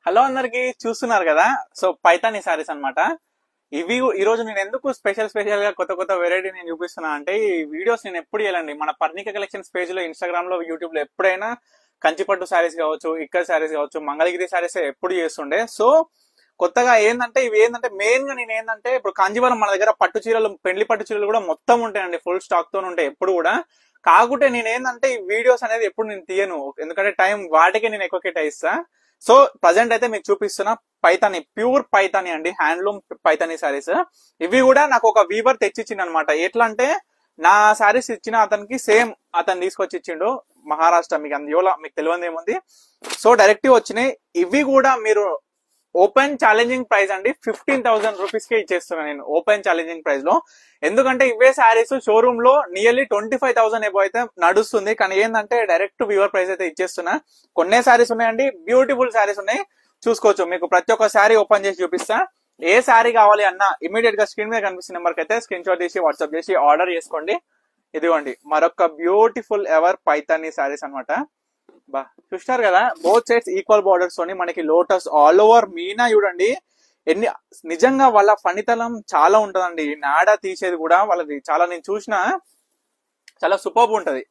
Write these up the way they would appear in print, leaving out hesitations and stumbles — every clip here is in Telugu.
హలో అందరికి చూస్తున్నారు కదా. సో పైతాని సారీస్ అన్నమాట. ఇవి ఈ రోజు నేను ఎందుకు స్పెషల్ గా కొత్త కొత్త వెరైటీ నేను చూపిస్తున్నా అంటే, ఈ వీడియోస్ నేను ఎప్పుడు చేయాలండి మన పర్ణిక కలెక్షన్స్ పేజ్ లో, ఇన్స్టాగ్రామ్ లో, యూట్యూబ్ లో ఎప్పుడైనా కంచిపట్టు సారీస్ కావచ్చు, ఇక్కత్ సారీస్ కావచ్చు, మంగళగిరి సారీస్ ఎప్పుడు చేస్తుండే. సో కొత్తగా ఏంటంటే ఇవి ఏంటంటే మెయిన్ గా నేను ఏంటంటే ఇప్పుడు కాంజీవరం మన దగ్గర పట్టు చీరలు, పెళ్లి పట్టు చీరలు కూడా మొత్తం ఉంటాయండి, ఫుల్ స్టాక్ తో ఉంటాయి ఎప్పుడు కూడా. కాకుంటే నేను ఏంటంటే ఈ వీడియోస్ అనేది ఎప్పుడు నేను తీయను, ఎందుకంటే టైం వాటికి నేను ఎక్కువ కేటాయిస్తా. సో ప్రజెంట్ అయితే మీకు చూపిస్తున్న పైతాని, ప్యూర్ పైతాని అండి, హ్యాండ్లూమ్ పైతాని సారీస్. ఇవి కూడా నాకు ఒక వీవర్ తెచ్చిచ్చిండు అనమాట. ఎట్లా అంటే నా సారీస్ ఇచ్చిన అతనికి సేమ్ అతను తీసుకొచ్చి ఇచ్చిండు, మహారాష్ట్ర. మీకు అందులో మీకు తెలియదు ఏముంది. సో డైరెక్ట్ వచ్చినాయి. ఇవి కూడా మీరు ఓపెన్ ఛాలెంజింగ్ ప్రైస్ అండి, 15,000 రూపీస్ కే ఇచ్చేస్తున్నా నేను ఓపెన్ ఛాలెంజింగ్ ప్రైస్ లో. ఎందుకంటే ఇవే శారీస్ షోరూమ్ లో నియర్లీ 25,000 ఎబో అయితే నడుస్తుంది, కానీ ఏంటంటే డైరెక్ట్ వ్యూవర్ ప్రైస్ అయితే ఇచ్చేస్తున్నా. కొన్నే శారీస్ ఉన్నాయండి, బ్యూటిఫుల్ శారీస్ ఉన్నాయి, చూసుకోవచ్చు. మీకు ప్రతి ఒక్క శారీ ఓపెన్ చేసి చూపిస్తా. ఏ శారీ కావాలి అన్నా ఇమీడియట్ గా స్క్రీన్ మీద కనిపిస్తున్న నెంబర్ కి అయితే స్క్రీన్ షాట్ తీసి వాట్సాప్ చేసి ఆర్డర్ చేసుకోండి. ఇదిగోండి మరొక బ్యూటిఫుల్ ఎవర్ పైతాని శారీస్ అనమాట. బా చూస్తారు కదా, బోత్ సైడ్స్ ఈక్వల్ బార్డర్స్ తోని మనకి లోటస్ ఆల్ ఓవర్ మీనా చూడండి. ఎన్ని నిజంగా వాళ్ళ ఫణితలం చాలా ఉంటదండి, నాడ తీసేది కూడా వాళ్ళది చాలా, నేను చూసిన చాలా సూపర్బ్ ఉంటది.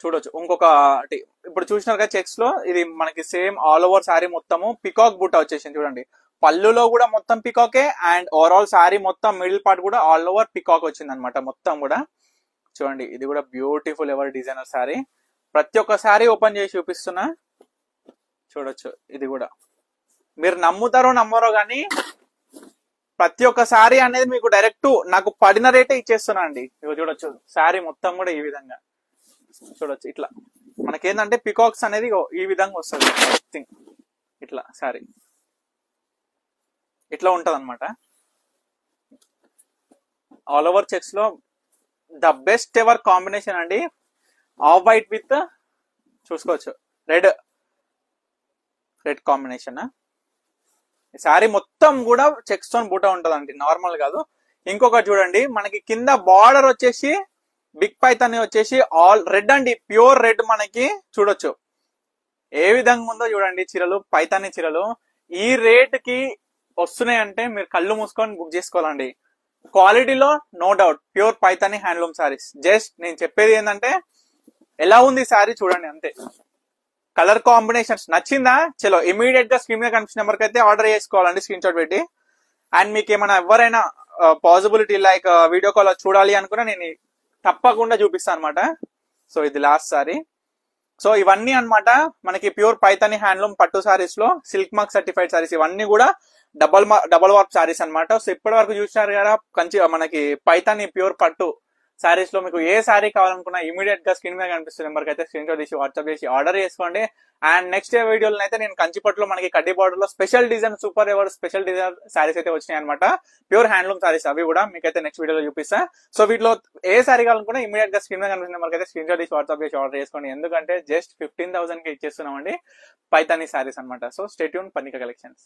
చూడొచ్చు ఇంకొకటి, ఇప్పుడు చూసినారు కదా చెక్స్ లో, ఇది మనకి సేమ్ ఆల్ ఓవర్ శారీ మొత్తము పికాక్ బూటా వచ్చేసింది చూడండి. పళ్ళులో కూడా మొత్తం పికాకే, అండ్ ఓవరాల్ శారీ మొత్తం మిడిల్ పార్ట్ కూడా ఆల్ ఓవర్ పికాక్ వచ్చింది అనమాట మొత్తం కూడా. చూడండి ఇది కూడా బ్యూటిఫుల్ ఎవర్ డిజైనర్ శారీ. ప్రతి ఒక్క శారీ ఓపెన్ చేసి చూపిస్తున్నా, చూడొచ్చు. ఇది కూడా మీరు నమ్ముతారో నమ్మరో కానీ ప్రతి ఒక్క శారీ అనేది మీకు డైరెక్ట్ నాకు పడిన రేటే ఇచ్చేస్తున్నా అండి. ఇవి చూడొచ్చు శారీ మొత్తం కూడా ఈ విధంగా చూడొచ్చు. ఇట్లా మనకేంటంటే పికాక్స్ అనేది ఈ విధంగా వస్తుంది, ఇట్లా శారీ ఇట్లా ఉంటది అనమాట. ఆల్ ఓవర్ చెక్స్ లో ద బెస్ట్ ఎవర్ కాంబినేషన్ అండి, ఆఫ్ వైట్ విత్ చూసుకోవచ్చు రెడ్ కాంబినేషన్. శారీ మొత్తం కూడా చెక్స్ తోన్ బూటా ఉంటదండి, నార్మల్ కాదు. ఇంకొకటి చూడండి, మనకి కింద బార్డర్ వచ్చేసి బిగ్ పైతాని వచ్చేసి ఆల్ రెడ్ అండి, ప్యూర్ రెడ్. మనకి చూడొచ్చు ఏ విధంగా ఉందో చూడండి చీరలు, పైతాని చీరలు ఈ రేట్ కి వస్తున్నాయంటే మీరు కళ్ళు మూసుకొని బుక్ చేసుకోవాలండి. క్వాలిటీలో no doubt, pure Paithani handloom saris. Just నేను చెప్పేది ఏంటంటే ఎలా ఉంది శారీ చూడండి అంతే. కలర్ కాంబినేషన్స్ నచ్చిందా, చలో ఇమీడియట్ గా స్క్రీన్ మీద కనిపించిన నెంబర్ కి అయితే ఆర్డర్ చేసుకోవాలండి, స్క్రీన్ షాట్ పెట్టి. అండ్ మీకు ఏమైనా ఎవరైనా పాసిబిలిటీ లైక్ వీడియో కాల్ చూడాలి అనుకున్నా నేను తప్పకుండా చూపిస్తాను అనమాట. సో ఇది లాస్ట్ సారీ. సో ఇవన్నీ అన్నమాట మనకి ప్యూర్ పైతాని హ్యాండ్లూమ్ పట్టు సారీస్ లో సిల్క్ మార్క్ సర్టిఫైడ్ సారీస్. ఇవన్నీ కూడా డబల్ వార్ప్ సారీస్ అనమాట. సో ఇప్పటి వరకు చూసినారు కదా మనకి పైతాని ప్యూర్ పట్టు సారీస్ లో మీకు ఏ సారీ కావాలనుకున్నా ఇమీడియట్ గా స్క్రీన్ మీద కనిపిస్తున్న నెంబర్ కి అయితే స్క్రీన్ షాట్ తీసి వాట్సాప్ చేసి ఆర్డర్ చేసుకోండి. అండ్ నెక్స్ట్ వీడియోలో అయితే నేను కంచిపట్టులో మనకి కడ్డీ బార్డర్ లో special design, super ever special design saris అయితే వచ్చినాయి అనమాట, ప్యూర్ హ్యాండ్లూమ్ సారీస్. అవి కూడా మీకైతే నెక్స్ట్ వీడియోలో చూపిస్తా. సో వీటిలో ఏ సారీ కావాలనుకున్నా ఇమీడియట్ గా స్క్రీన్ మీద కనిపిస్తున్న నెంబర్ కి అయితే స్క్రీన్ షాట్ తీసి వాట్సాప్ చేసి ఆర్డర్ చేసుకోండి. ఎందుకంటే జస్ట్ 15,000 కి ఇచ్చేస్తున్నామండి పైతాని సారీస్ అనమాట. So stay tune Parnika collections.